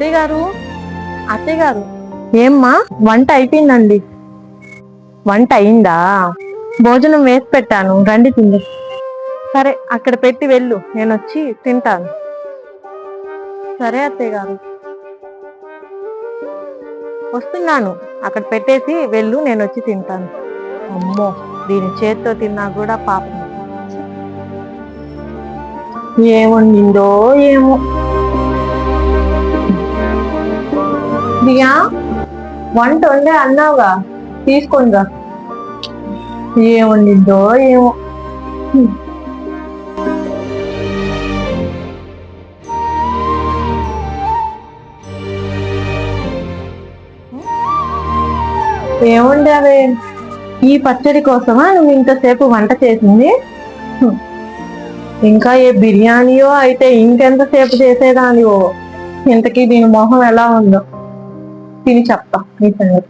అత్తయ్య గారు, అత్తయ్య గారు, ఏమ్మా వంట అయిపోయిందండి. వంట అయిందా? భోజనం వేసి పెట్టాను, రండి తింది. సరే అక్కడ పెట్టి వెళ్ళు, నేను వచ్చి తింటాను. సరే అత్తయ్య గారు, వస్తున్నాను. అక్కడ పెట్టేసి వెళ్ళు, నేను వచ్చి తింటాను. అమ్మో, దీని చేత్తో తిన్నా కూడా పాపం. ఏముండిందో ఏమో. దియా, వంట వండే అన్నావుగా, తీసుకొనిరా. ఏముండిందో ఏమో. ఏముండవే, ఈ పచ్చడి కోసమా నువ్వు ఇంతసేపు వంట చేసింది? ఇంకా ఏ బిర్యానీయో అయితే ఇంకెంతసేపు చేసేదానివో. ఇంతకీ దీని మొహం ఎలా ఉందో తిని చెప్తా నీ సంగతి.